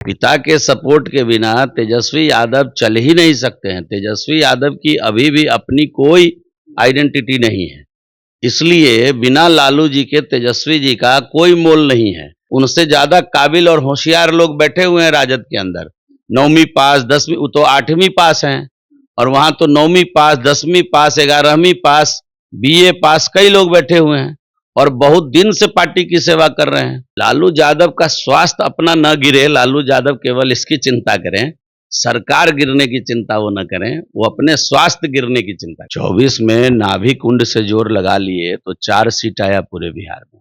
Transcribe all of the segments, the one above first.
पिता के सपोर्ट के बिना तेजस्वी यादव चल ही नहीं सकते हैं। तेजस्वी यादव की अभी भी अपनी कोई आइडेंटिटी नहीं है। इसलिए बिना लालू जी के तेजस्वी जी का कोई मोल नहीं है। उनसे ज्यादा काबिल और होशियार लोग बैठे हुए हैं राजद के अंदर। 9वीं पास, 10वीं, वो तो 8वीं पास हैं और वहां तो 9वीं पास, 10वीं पास, 11वीं पास, बीए पास कई लोग बैठे हुए हैं और बहुत दिन से पार्टी की सेवा कर रहे हैं। लालू यादव का स्वास्थ्य अपना न गिरे, लालू यादव केवल इसकी चिंता करें, सरकार गिरने की चिंता वो न करें, वो अपने स्वास्थ्य गिरने की चिंता। 24 में नाभि कुंड से जोर लगा लिए तो 4 सीट आया पूरे बिहार में।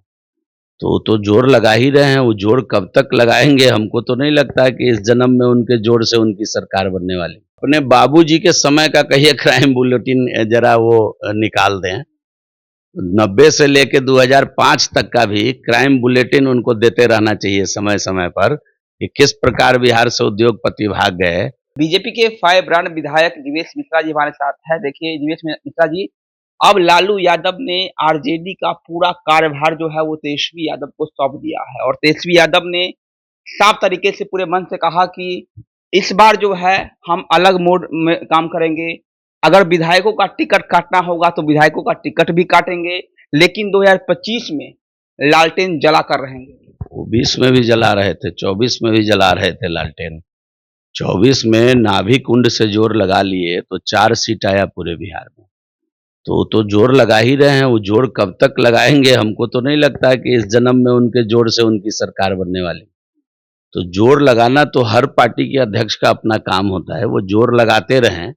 तो जोर लगा ही रहे हैं। वो जोर कब तक लगाएंगे, हमको तो नहीं लगता है कि इस जन्म में उनके जोर से उनकी सरकार बनने वाली। अपने बाबूजी के समय का कहिए क्राइम बुलेटिन जरा वो निकाल दें। 90 से लेके 2005 तक का भी क्राइम बुलेटिन उनको देते रहना चाहिए समय समय पर कि किस प्रकार बिहार से उद्योगपति भाग गए। बीजेपी के फायर ब्रांड विधायक जीवेश मिश्रा जी हमारे साथ है। देखिए जीवेश मिश्रा जी, अब लालू यादव ने आरजेडी का पूरा कार्यभार जो है वो तेजस्वी यादव को सौंप दिया है और तेजस्वी यादव ने साफ तरीके से पूरे मन से कहा कि इस बार जो है हम अलग मोड में काम करेंगे। अगर विधायकों का टिकट काटना होगा तो विधायकों का टिकट भी काटेंगे, लेकिन 2025 में लालटेन जला कर रहेंगे। वो 20 में भी जला रहे थे, 24 में भी जला रहे थे लालटेन। 24 में नाभि कुंड से जोर लगा लिए तो 4 सीट आया पूरे बिहार में। तो जोर लगा ही रहे हैं। वो जोर कब तक लगाएंगे, हमको तो नहीं लगता है कि इस जन्म में उनके जोर से उनकी सरकार बनने वाली। तो जोर लगाना तो हर पार्टी के अध्यक्ष का अपना काम होता है, वो जोर लगाते रहें,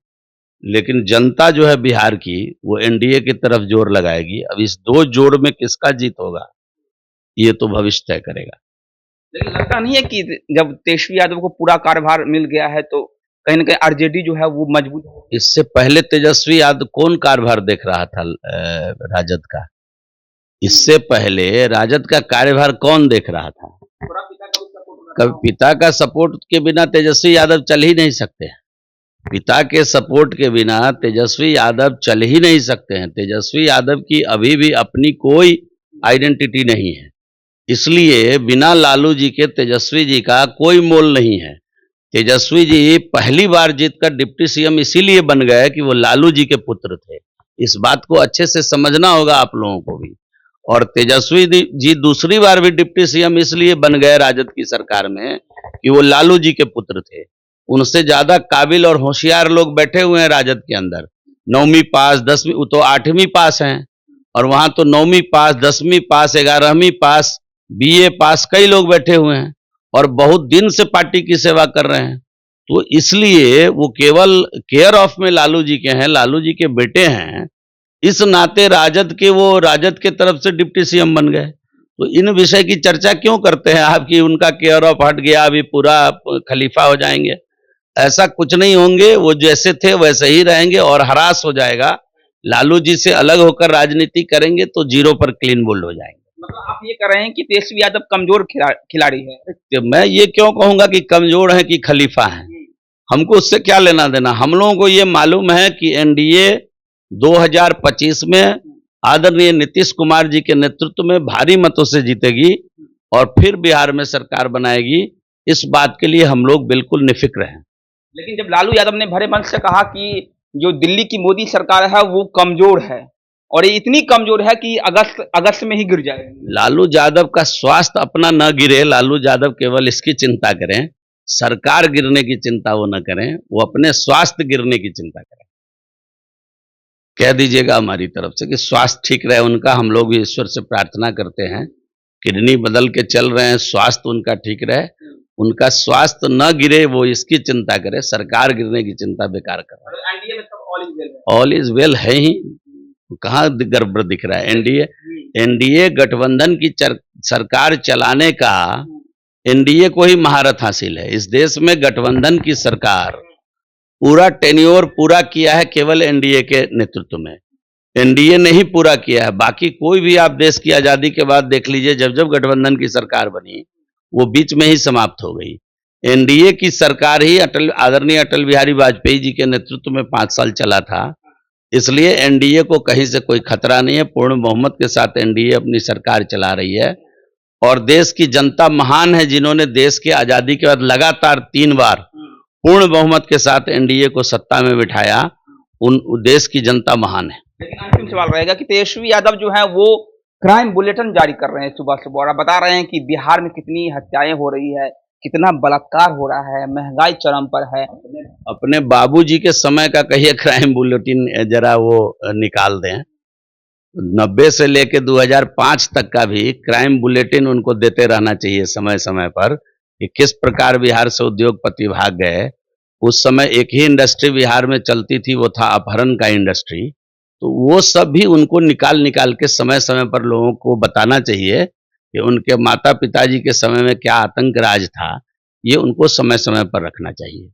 लेकिन जनता जो है बिहार की वो एनडीए की तरफ जोर लगाएगी। अब इस 2 जोड़ में किसका जीत होगा ये तो भविष्य तय करेगा। लेकिन लगता नहीं है कि जब तेजस्वी यादव को पूरा कार्यभार मिल गया है तो कहीं ना कहीं आरजेडी जो है वो मजबूत हो। इससे पहले तेजस्वी यादव कौन कार्यभार देख रहा था राजद का? इससे पहले राजद का कार्यभार कौन देख रहा था? कभी पिता का सपोर्ट के बिना तेजस्वी यादव चल ही नहीं सकते हैं। पिता के सपोर्ट के बिना तेजस्वी यादव चल ही नहीं सकते हैं। तेजस्वी यादव की अभी भी अपनी कोई आइडेंटिटी नहीं है। इसलिए बिना लालू जी के तेजस्वी जी का कोई मोल नहीं है। तेजस्वी जी पहली बार जीतकर डिप्टी सीएम इसीलिए बन गए कि वो लालू जी के पुत्र थे। इस बात को अच्छे से समझना होगा आप लोगों को भी। और तेजस्वी जी दूसरी बार भी डिप्टी सीएम इसलिए बन गए राजद की सरकार में कि वो लालू जी के पुत्र थे। उनसे ज्यादा काबिल और होशियार लोग बैठे हुए हैं राजद के अंदर। 9वीं पास, 10वीं, वो तो 8वीं पास हैं और वहां तो 9वीं पास, 10वीं पास, 11वीं पास, बीए पास कई लोग बैठे हुए हैं और बहुत दिन से पार्टी की सेवा कर रहे हैं। तो इसलिए वो केवल केयर ऑफ में लालू जी के हैं, लालू जी के बेटे हैं। इस नाते राजद के तरफ से डिप्टी सीएम बन गए। तो इन विषय की चर्चा क्यों करते हैं आप कि उनका केयर ऑफ हट गया, अभी पूरा खलीफा हो जाएंगे? ऐसा कुछ नहीं होंगे। वो जैसे थे वैसे ही रहेंगे और हरास हो जाएगा। लालू जी से अलग होकर राजनीति करेंगे तो जीरो पर क्लीन बोल्ड हो जाएंगे। मतलब आप ये कर रहे हैं कि तेजस्वी यादव कमजोर खिलाड़ी है? तो मैं ये क्यों कहूंगा कि कमजोर है कि खलीफा है? हमको उससे क्या लेना देना। हम लोगों को ये मालूम है कि एनडीए 2025 में आदरणीय नीतीश कुमार जी के नेतृत्व में भारी मतों से जीतेगी और फिर बिहार में सरकार बनाएगी। इस बात के लिए हम लोग बिल्कुल निफिक्र हैं। लेकिन जब लालू यादव ने भरे मन से कहा कि जो दिल्ली की मोदी सरकार है वो कमजोर है और ये इतनी कमजोर है कि अगस्त में ही गिर जाएगी। लालू यादव का स्वास्थ्य अपना न गिरे, लालू यादव केवल इसकी चिंता करें, सरकार गिरने की चिंता वो न करें, वो अपने स्वास्थ्य गिरने की चिंता करें। कह दीजिएगा हमारी तरफ से कि स्वास्थ्य ठीक रहे उनका। हम लोग भी ईश्वर से प्रार्थना करते हैं। किडनी बदल के चल रहे हैं, स्वास्थ्य उनका ठीक रहे, उनका स्वास्थ्य न गिरे, वो इसकी चिंता करे, सरकार गिरने की चिंता बेकार कर रहा है। एनडीए में सब ऑल इज वेल है ही, कहाँ गड़बड़ दिख रहा है? एनडीए गठबंधन की सरकार चलाने का एनडीए को ही महारत हासिल है। इस देश में गठबंधन की सरकार पूरा टेन्योर पूरा किया है केवल एनडीए के नेतृत्व में। एनडीए ने ही पूरा किया है। बाकी कोई भी आप देश की आजादी के बाद देख लीजिए, जब जब गठबंधन की सरकार बनी वो बीच में ही समाप्त हो गई। एनडीए की सरकार ही आदरणीय अटल बिहारी वाजपेयी जी के नेतृत्व में 5 साल चला था। इसलिए एनडीए को कहीं से कोई खतरा नहीं है। पूर्ण बहुमत के साथ एनडीए अपनी सरकार चला रही है और देश की जनता महान है, जिन्होंने देश की आजादी के बाद लगातार 3 बार पूर्ण बहुमत के साथ एनडीए को सत्ता में बिठाया। उन देश की जनता महान है। लेकिन अंतिम सवाल रहेगा कि तेजस्वी यादव जो है वो क्राइम बुलेटिन जारी कर रहे हैं सुबह सुबह, और आप बता रहे हैं कि बिहार में कितनी हत्याएं हो रही है, कितना बलात्कार हो रहा है, महंगाई चरम पर है। अपने बाबूजी के समय का कहिए क्राइम बुलेटिन जरा वो निकाल दें। 90 से लेके 2005 तक का भी क्राइम बुलेटिन उनको देते रहना चाहिए समय समय पर, कि किस प्रकार बिहार से उद्योगपति भाग गए। उस समय एक ही इंडस्ट्री बिहार में चलती थी, वो था अपहरण का इंडस्ट्री। तो वो सब भी उनको निकाल निकाल के समय समय पर लोगों को बताना चाहिए कि उनके माता पिताजी के समय में क्या आतंक राज था। ये उनको समय समय पर रखना चाहिए।